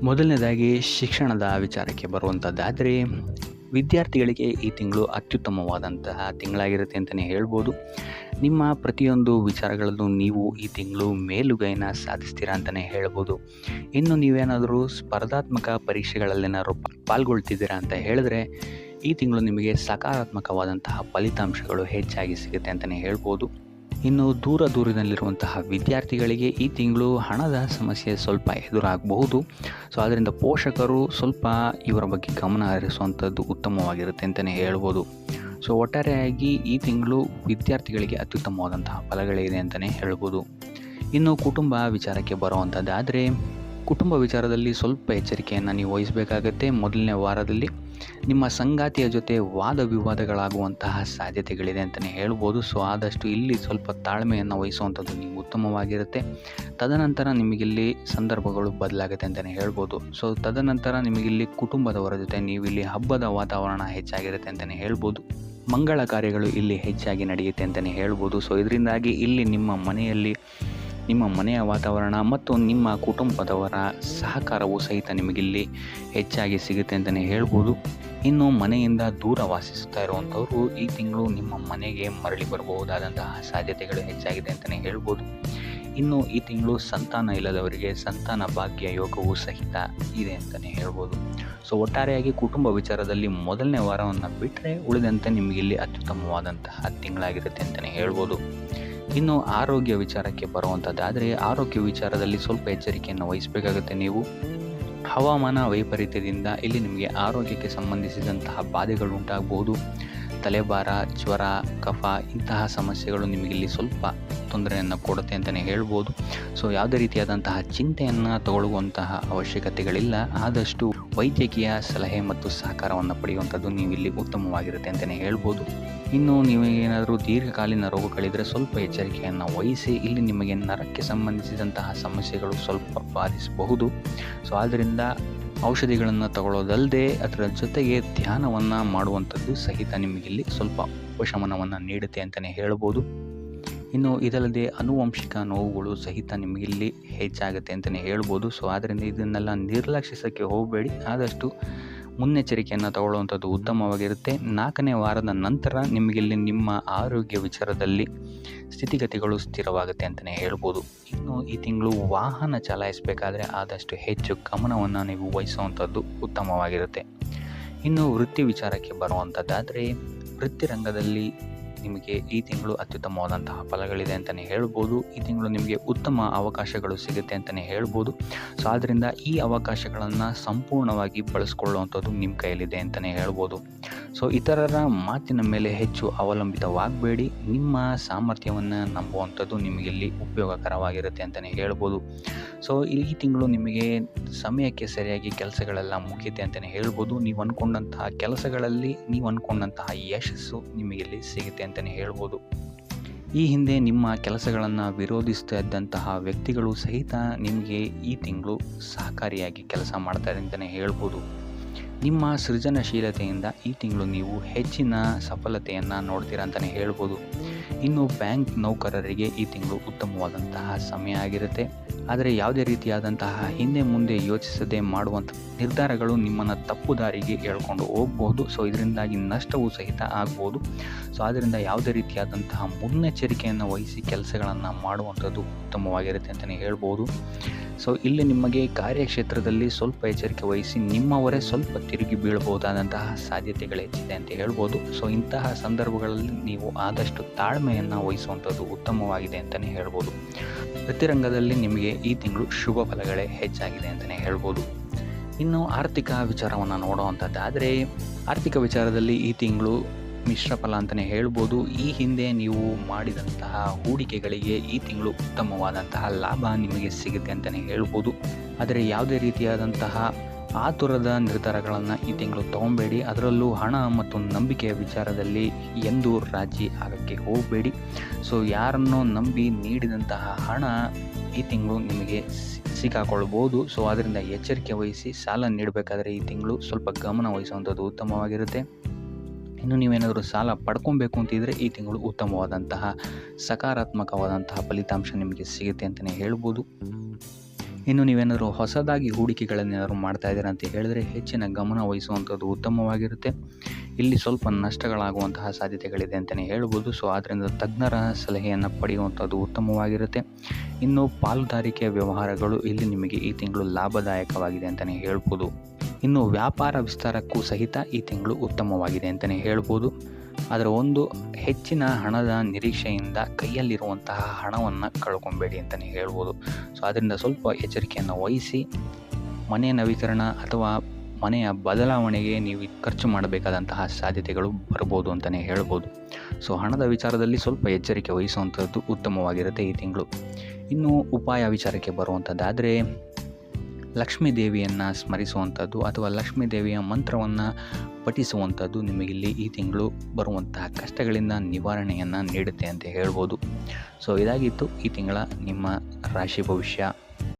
ಮೊದಲನೇದಾಗಿ ಶಿಕ್ಷಣದ ವಿಚಾರಕ್ಕೆ ಬರುವಂಥದ್ದಾದರೆ ವಿದ್ಯಾರ್ಥಿಗಳಿಗೆ ಈ ತಿಂಗಳು ಅತ್ಯುತ್ತಮವಾದಂತಹ ತಿಂಗಳಾಗಿರುತ್ತೆ ಅಂತಲೇ ಹೇಳ್ಬೋದು. ನಿಮ್ಮ ಪ್ರತಿಯೊಂದು ವಿಚಾರಗಳಲ್ಲೂ ನೀವು ಈ ತಿಂಗಳು ಮೇಲುಗೈನ ಸಾಧಿಸ್ತೀರಾ ಅಂತಲೇ ಹೇಳ್ಬೋದು. ಇನ್ನು ನೀವೇನಾದರೂ ಸ್ಪರ್ಧಾತ್ಮಕ ಪರೀಕ್ಷೆಗಳಲ್ಲೇನಾದ್ರು ಪಾಲ್ಗೊಳ್ತಿದ್ದೀರಾ ಅಂತ ಹೇಳಿದ್ರೆ ಈ ತಿಂಗಳು ನಿಮಗೆ ಸಕಾರಾತ್ಮಕವಾದಂತಹ ಫಲಿತಾಂಶಗಳು ಹೆಚ್ಚಾಗಿ ಸಿಗುತ್ತೆ ಅಂತಲೇ ಹೇಳ್ಬೋದು. ಇನ್ನು ದೂರದಲ್ಲಿರುವಂತಹ ವಿದ್ಯಾರ್ಥಿಗಳಿಗೆ ಈ ತಿಂಗಳು ಹಣದ ಸಮಸ್ಯೆ ಸ್ವಲ್ಪ ಎದುರಾಗಬಹುದು. ಸೊ ಆದ್ದರಿಂದ ಪೋಷಕರು ಸ್ವಲ್ಪ ಇವರ ಬಗ್ಗೆ ಗಮನ ಹರಿಸುವಂಥದ್ದು ಉತ್ತಮವಾಗಿರುತ್ತೆ ಅಂತಲೇ ಹೇಳ್ಬೋದು. ಸೊ ಒಟ್ಟಾರೆಯಾಗಿ ಈ ತಿಂಗಳು ವಿದ್ಯಾರ್ಥಿಗಳಿಗೆ ಅತ್ಯುತ್ತಮವಾದಂತಹ ಫಲಗಳಿದೆ ಅಂತಲೇ ಹೇಳ್ಬೋದು. ಇನ್ನು ಕುಟುಂಬ ವಿಚಾರಕ್ಕೆ ಬರುವಂಥದ್ದಾದರೆ ಕುಟುಂಬ ವಿಚಾರದಲ್ಲಿ ಸ್ವಲ್ಪ ಎಚ್ಚರಿಕೆಯನ್ನು ನೀವು ವಹಿಸಬೇಕಾಗತ್ತೆ. ಮೊದಲನೇ ವಾರದಲ್ಲಿ ನಿಮ್ಮ ಸಂಗಾತಿಯ ಜೊತೆ ವಾದ ವಿವಾದಗಳಾಗುವಂತಹ ಸಾಧ್ಯತೆಗಳಿದೆ ಅಂತಲೇ ಹೇಳ್ಬೋದು. ಸೊ ಆದಷ್ಟು ಇಲ್ಲಿ ಸ್ವಲ್ಪ ತಾಳ್ಮೆಯನ್ನು ವಹಿಸುವಂಥದ್ದು ನೀವು ಉತ್ತಮವಾಗಿರುತ್ತೆ. ತದನಂತರ ನಿಮಗಿಲ್ಲಿ ಸಂದರ್ಭಗಳು ಬದಲಾಗುತ್ತೆ ಅಂತಲೇ ಹೇಳ್ಬೋದು. ಸೊ ತದನಂತರ ನಿಮಗಿಲ್ಲಿ ಕುಟುಂಬದವರ ಜೊತೆ ನೀವಿಲ್ಲಿ ಹಬ್ಬದ ವಾತಾವರಣ ಹೆಚ್ಚಾಗಿರುತ್ತೆ ಅಂತಲೇ ಹೇಳ್ಬೋದು. ಮಂಗಳ ಕಾರ್ಯಗಳು ಇಲ್ಲಿ ಹೆಚ್ಚಾಗಿ ನಡೆಯುತ್ತೆ ಅಂತಲೇ ಹೇಳ್ಬೋದು. ಸೊ ಇದರಿಂದಾಗಿ ಇಲ್ಲಿ ನಿಮ್ಮ ಮನೆಯ ವಾತಾವರಣ ಮತ್ತು ನಿಮ್ಮ ಕುಟುಂಬದವರ ಸಹಕಾರವು ಸಹಿತ ನಿಮಗಿಲ್ಲಿ ಹೆಚ್ಚಾಗಿ ಸಿಗುತ್ತೆ ಅಂತಲೇ ಹೇಳ್ಬೋದು. ಇನ್ನು ಮನೆಯಿಂದ ದೂರ ವಾಸಿಸುತ್ತಾ ಇರುವಂಥವರು ಈ ತಿಂಗಳು ನಿಮ್ಮ ಮನೆಗೆ ಮರಳಿ ಬರಬಹುದಾದಂತಹ ಸಾಧ್ಯತೆಗಳು ಹೆಚ್ಚಾಗಿದೆ ಅಂತಲೇ ಹೇಳ್ಬೋದು. ಇನ್ನು ಈ ತಿಂಗಳು ಸಂತಾನ ಇಲ್ಲದವರಿಗೆ ಸಂತಾನ ಭಾಗ್ಯ ಯೋಗವು ಸಹಿತ ಇದೆ ಅಂತಲೇ ಹೇಳ್ಬೋದು. ಸೊ ಒಟ್ಟಾರೆಯಾಗಿ ಕುಟುಂಬ ವಿಚಾರದಲ್ಲಿ ಮೊದಲನೇ ವಾರವನ್ನು ಬಿಟ್ಟರೆ ಉಳಿದಂತೆ ನಿಮಗಿಲ್ಲಿ ಅತ್ಯುತ್ತಮವಾದಂತಹ ತಿಂಗಳಾಗಿರುತ್ತೆ ಅಂತಲೇ ಹೇಳ್ಬೋದು. ಇನ್ನು ಆರೋಗ್ಯ ವಿಚಾರಕ್ಕೆ ಬರುವಂಥದ್ದಾದರೆ ಆರೋಗ್ಯ ವಿಚಾರದಲ್ಲಿ ಸ್ವಲ್ಪ ಎಚ್ಚರಿಕೆಯನ್ನು ವಹಿಸಬೇಕಾಗುತ್ತೆ. ನೀವು ಹವಾಮಾನ ವೈಪರೀತ್ಯದಿಂದ ಇಲ್ಲಿ ನಿಮಗೆ ಆರೋಗ್ಯಕ್ಕೆ ಸಂಬಂಧಿಸಿದಂತಹ ಬಾಧೆಗಳು ಉಂಟಾಗಬಹುದು. ತಲೆಭಾರ, ಜ್ವರ, ಕಫ ಇಂತಹ ಸಮಸ್ಯೆಗಳು ನಿಮಗಿಲ್ಲಿ ಸ್ವಲ್ಪ ತೊಂದರೆಯನ್ನು ಕೊಡುತ್ತೆ ಅಂತಲೇ ಹೇಳ್ಬೋದು. ಸೊ ಯಾವುದೇ ರೀತಿಯಾದಂತಹ ಚಿಂತೆಯನ್ನು ತಗೊಳ್ಳುವಂತಹ ಅವಶ್ಯಕತೆಗಳಿಲ್ಲ. ಆದಷ್ಟು ವೈದ್ಯಕೀಯ ಸಲಹೆ ಮತ್ತು ಸಹಕಾರವನ್ನು ಪಡೆಯುವಂಥದ್ದು ನೀವಿಲ್ಲಿ ಉತ್ತಮವಾಗಿರುತ್ತೆ ಅಂತಲೇ ಹೇಳ್ಬೋದು. ಇನ್ನು ನೀವೇನಾದರೂ ದೀರ್ಘಕಾಲೀನ ರೋಗಗಳಿದ್ದರೆ ಸ್ವಲ್ಪ ಎಚ್ಚರಿಕೆಯನ್ನು ವಹಿಸಿ. ಇಲ್ಲಿ ನಿಮಗೆ ನರಕ್ಕೆ ಸಂಬಂಧಿಸಿದಂತಹ ಸಮಸ್ಯೆಗಳು ಸ್ವಲ್ಪ ಬಾಧಿಸಬಹುದು. ಸೊ ಆದ್ದರಿಂದ ಔಷಧಿಗಳನ್ನು ತಗೊಳ್ಳೋದಲ್ಲದೆ ಅದರ ಜೊತೆಗೆ ಧ್ಯಾನವನ್ನು ಮಾಡುವಂಥದ್ದು ಸಹಿತ ನಿಮಗಿಲ್ಲಿ ಸ್ವಲ್ಪ ಉಪಶಮನವನ್ನು ನೀಡುತ್ತೆ ಅಂತಲೇ ಹೇಳ್ಬೋದು. ಇನ್ನು ಇದಲ್ಲದೆ ಆನುವಂಶಿಕ ನೋವುಗಳು ಸಹಿತ ನಿಮಗಿಲ್ಲಿ ಹೆಚ್ಚಾಗುತ್ತೆ ಅಂತಲೇ ಹೇಳ್ಬೋದು. ಸೊ ಆದ್ದರಿಂದ ಇದನ್ನೆಲ್ಲ ನಿರ್ಲಕ್ಷಿಸೋಕ್ಕೆ ಹೋಗಬೇಡಿ. ಆದಷ್ಟು ಮುನ್ನೆಚ್ಚರಿಕೆಯನ್ನು ತಗೊಳ್ಳುವಂಥದ್ದು ಉತ್ತಮವಾಗಿರುತ್ತೆ. 4ನೇ ವಾರದ ನಂತರ ನಿಮಗಿಲ್ಲಿ ನಿಮ್ಮ ಆರೋಗ್ಯ ವಿಚಾರದಲ್ಲಿ ಸ್ಥಿತಿಗತಿಗಳು ಸ್ಥಿರವಾಗುತ್ತೆ ಅಂತಲೇ ಹೇಳ್ಬೋದು. ಇನ್ನು ಈ ತಿಂಗಳು ವಾಹನ ಚಲಾಯಿಸಬೇಕಾದ್ರೆ ಆದಷ್ಟು ಹೆಚ್ಚು ಗಮನವನ್ನು ನೀವು ವಹಿಸುವಂಥದ್ದು ಉತ್ತಮವಾಗಿರುತ್ತೆ. ಇನ್ನು ವೃತ್ತಿ ವಿಚಾರಕ್ಕೆ ಬರುವಂಥದ್ದಾದರೆ ವೃತ್ತಿರಂಗದಲ್ಲಿ ನಿಮಗೆ ಈ ತಿಂಗಳು ಅತ್ಯುತ್ತಮವಾದಂತಹ ಫಲಗಳಿದೆ ಅಂತಲೇ ಹೇಳ್ಬೋದು. ಈ ತಿಂಗಳು ನಿಮಗೆ ಉತ್ತಮ ಅವಕಾಶಗಳು ಸಿಗುತ್ತೆ ಅಂತಲೇ ಹೇಳ್ಬೋದು. ಸೊ ಆದ್ದರಿಂದ ಈ ಅವಕಾಶಗಳನ್ನು ಸಂಪೂರ್ಣವಾಗಿ ಬಳಸ್ಕೊಳ್ಳುವಂಥದ್ದು ನಿಮ್ಮ ಕೈಯಲ್ಲಿದೆ ಅಂತಲೇ ಹೇಳ್ಬೋದು. ಸೊ ಇತರರ ಮಾತಿನ ಮೇಲೆ ಹೆಚ್ಚು ಅವಲಂಬಿತವಾಗಬೇಡಿ. ನಿಮ್ಮ ಸಾಮರ್ಥ್ಯವನ್ನು ನಂಬುವಂಥದ್ದು ನಿಮಗಿಲ್ಲಿ ಉಪಯೋಗಕರವಾಗಿರುತ್ತೆ ಅಂತಲೇ ಹೇಳ್ಬೋದು. ಸೊ ಈ ತಿಂಗಳು ನಿಮಗೆ ಸಮಯಕ್ಕೆ ಸರಿಯಾಗಿ ಕೆಲಸಗಳೆಲ್ಲ ಮುಗಿಯುತ್ತೆ ಅಂತಲೇ ಹೇಳ್ಬೋದು. ನೀವು ಅಂದ್ಕೊಂಡಂತಹ ಕೆಲಸಗಳಲ್ಲಿ ನೀವು ಅಂದ್ಕೊಂಡಂತಹ ಯಶಸ್ಸು ನಿಮಗಿಲ್ಲಿ ಸಿಗುತ್ತೆ ಅಂತಲೇ ಹೇಳ್ಬೋದು. ಈ ಹಿಂದೆ ನಿಮ್ಮ ಕೆಲಸಗಳನ್ನು ವಿರೋಧಿಸ್ತಾ ಇದ್ದಂತಹ ವ್ಯಕ್ತಿಗಳು ಸಹಿತ ನಿಮಗೆ ಈ ತಿಂಗಳು ಸಹಕಾರಿಯಾಗಿ ಕೆಲಸ ಮಾಡ್ತಾರೆ ಅಂತಲೇ ಹೇಳ್ಬೋದು. ನಿಮ್ಮ ಸೃಜನಶೀಲತೆಯಿಂದ ಈ ತಿಂಗಳು ನೀವು ಹೆಚ್ಚಿನ ಸಫಲತೆಯನ್ನು ನೋಡ್ತೀರಾ ಅಂತಲೇ ಹೇಳ್ಬೋದು. ಇನ್ನು ಬ್ಯಾಂಕ್ ನೌಕರರಿಗೆ ಈ ತಿಂಗಳು ಉತ್ತಮವಾದಂತಹ ಸಮಯ ಆಗಿರುತ್ತೆ. ಆದರೆ ಯಾವುದೇ ರೀತಿಯಾದಂತಹ ಹಿಂದೆ ಮುಂದೆ ಯೋಚಿಸದೆ ಮಾಡುವಂಥ ನಿರ್ಧಾರಗಳು ನಿಮ್ಮನ್ನು ತಪ್ಪು ದಾರಿಗೆ ಎಳ್ಕೊಂಡು ಹೋಗ್ಬೋದು. ಸೊ ಇದರಿಂದಾಗಿ ನಷ್ಟವೂ ಸಹಿತ ಆಗ್ಬೋದು. ಸೊ ಆದ್ದರಿಂದ ಯಾವುದೇ ರೀತಿಯಾದಂತಹ ಮುನ್ನೆಚ್ಚರಿಕೆಯನ್ನು ವಹಿಸಿ ಕೆಲಸಗಳನ್ನು ಮಾಡುವಂಥದ್ದು ಉತ್ತಮವಾಗಿರುತ್ತೆ ಅಂತಲೇ ಹೇಳ್ಬೋದು. ಸೊ ಇಲ್ಲಿ ನಿಮಗೆ ಕಾರ್ಯಕ್ಷೇತ್ರದಲ್ಲಿ ಸ್ವಲ್ಪ ಎಚ್ಚರಿಕೆ ವಹಿಸಿ ನಿಮ್ಮವರೇ ಸ್ವಲ್ಪ ತಿರುಗಿ ಬೀಳಬಹುದಾದಂತಹ ಸಾಧ್ಯತೆಗಳು ಹೆಚ್ಚಿದೆ ಅಂತ ಹೇಳ್ಬೋದು. ಸೊ ಇಂತಹ ಸಂದರ್ಭಗಳಲ್ಲಿ ನೀವು ಆದಷ್ಟು ತಾಳ್ಮೆಯನ್ನು ವಹಿಸುವಂಥದ್ದು ಉತ್ತಮವಾಗಿದೆ ಅಂತಲೇ ಹೇಳ್ಬೋದು. ವೃತ್ತಿರಂಗದಲ್ಲಿ ನಿಮಗೆ ಈ ತಿಂಗಳು ಶುಭ ಫಲಗಳೇ ಹೆಚ್ಚಾಗಿದೆ ಅಂತಲೇ ಹೇಳ್ಬೋದು. ಇನ್ನು ಆರ್ಥಿಕ ವಿಚಾರವನ್ನು ನೋಡುವಂಥದ್ದಾದರೆ ಆರ್ಥಿಕ ವಿಚಾರದಲ್ಲಿ ಈ ತಿಂಗಳು ಮಿಶ್ರ ಫಲ ಅಂತಲೇ ಹೇಳ್ಬೋದು. ಈ ಹಿಂದೆ ನೀವು ಮಾಡಿದಂತಹ ಹೂಡಿಕೆಗಳಿಗೆ ಈ ತಿಂಗಳು ಉತ್ತಮವಾದಂತಹ ಲಾಭ ನಿಮಗೆ ಸಿಗುತ್ತೆ ಅಂತಲೇ ಹೇಳ್ಬೋದು. ಆದರೆ ಯಾವುದೇ ರೀತಿಯಾದಂತಹ ಆತುರದ ನಿರ್ಧಾರಗಳನ್ನು ಈ ತಿಂಗಳು ತೊಗೊಬೇಡಿ. ಅದರಲ್ಲೂ ಹಣ ಮತ್ತು ನಂಬಿಕೆಯ ವಿಚಾರದಲ್ಲಿ ಎಂದೂ ರಾಜಿ ಆಗೋಕ್ಕೆ ಹೋಗಬೇಡಿ. ಸೊ ಯಾರನ್ನೋ ನಂಬಿ ನೀಡಿದಂತಹ ಹಣ ಈ ತಿಂಗಳು ನಿಮಗೆ ಸಿಕ್ಕಾಕೊಳ್ಬೋದು. ಸೊ ಅದರಿಂದ ಎಚ್ಚರಿಕೆ ವಹಿಸಿ ಸಾಲ ನೀಡಬೇಕಾದ್ರೆ ಈ ತಿಂಗಳು ಸ್ವಲ್ಪ ಗಮನ ವಹಿಸುವಂಥದ್ದು ಉತ್ತಮವಾಗಿರುತ್ತೆ. ಇನ್ನು ನೀವೇನಾದರೂ ಸಾಲ ಪಡ್ಕೊಬೇಕು ಅಂತಿದ್ರೆ ಈ ತಿಂಗಳು ಉತ್ತಮವಾದಂತಹ ಸಕಾರಾತ್ಮಕವಾದಂತಹ ಫಲಿತಾಂಶ ನಿಮಗೆ ಸಿಗುತ್ತೆ ಅಂತಲೇ ಹೇಳ್ಬೋದು. ಇನ್ನು ನೀವೇನಾದರೂ ಹೊಸದಾಗಿ ಹೂಡಿಕೆಗಳನ್ನೇನಾದ್ರು ಮಾಡ್ತಾ ಇದ್ದೀರಾ ಅಂತ ಹೇಳಿದರೆ ಹೆಚ್ಚಿನ ಗಮನ ವಹಿಸುವಂಥದ್ದು ಉತ್ತಮವಾಗಿರುತ್ತೆ. ಇಲ್ಲಿ ಸ್ವಲ್ಪ ನಷ್ಟಗಳಾಗುವಂತಹ ಸಾಧ್ಯತೆಗಳಿದೆ ಅಂತಲೇ ಹೇಳ್ಬೋದು. ಸೊ ಆದ್ದರಿಂದ ತಜ್ಞರ ಸಲಹೆಯನ್ನು ಪಡೆಯುವಂಥದ್ದು ಉತ್ತಮವಾಗಿರುತ್ತೆ. ಇನ್ನು ಪಾಲುದಾರಿಕೆಯ ವ್ಯವಹಾರಗಳು ಇಲ್ಲಿ ನಿಮಗೆ ಈ ತಿಂಗಳು ಲಾಭದಾಯಕವಾಗಿದೆ ಅಂತಲೇ ಹೇಳ್ಬೋದು. ಇನ್ನು ವ್ಯಾಪಾರ ವಿಸ್ತಾರಕ್ಕೂ ಸಹಿತ ಈ ತಿಂಗಳು ಉತ್ತಮವಾಗಿದೆ ಅಂತಲೇ ಹೇಳ್ಬೋದು. ಅದರ ಒಂದು ಹೆಚ್ಚಿನ ಹಣದ ನಿರೀಕ್ಷೆಯಿಂದ ಕೈಯಲ್ಲಿರುವಂತಹ ಹಣವನ್ನು ಕಳ್ಕೊಬೇಡಿ ಅಂತಲೇ ಹೇಳ್ಬೋದು. ಸೊ ಅದರಿಂದ ಸ್ವಲ್ಪ ಎಚ್ಚರಿಕೆಯನ್ನು ವಹಿಸಿ ಮನೆ ನವೀಕರಣ ಅಥವಾ ಮನೆಯ ಬದಲಾವಣೆಗೆ ನೀವು ಖರ್ಚು ಮಾಡಬೇಕಾದಂತಹ ಸಾಧ್ಯತೆಗಳು ಬರ್ಬೋದು ಅಂತಲೇ ಹೇಳ್ಬೋದು. ಸೊ ಹಣದ ವಿಚಾರದಲ್ಲಿ ಸ್ವಲ್ಪ ಎಚ್ಚರಿಕೆ ವಹಿಸುವಂಥದ್ದು ಉತ್ತಮವಾಗಿರುತ್ತೆ ಈ ತಿಂಗಳು. ಇನ್ನು ಉಪಾಯ ವಿಚಾರಕ್ಕೆ ಬರುವಂಥದ್ದಾದರೆ ಲಕ್ಷ್ಮೀ ದೇವಿಯನ್ನು ಸ್ಮರಿಸುವಂಥದ್ದು ಅಥವಾ ಲಕ್ಷ್ಮೀ ದೇವಿಯ ಮಂತ್ರವನ್ನು ಪಠಿಸುವಂಥದ್ದು ನಿಮಗಿಲ್ಲಿ ಈ ತಿಂಗಳು ಬರುವಂತಹ ಕಷ್ಟಗಳಿಂದ ನಿವಾರಣೆಯನ್ನು ನೀಡುತ್ತೆ ಅಂತ ಹೇಳ್ಬೋದು. ಸೊ ಇದಾಗಿತ್ತು ಈ ತಿಂಗಳ ನಿಮ್ಮ ರಾಶಿ ಭವಿಷ್ಯ.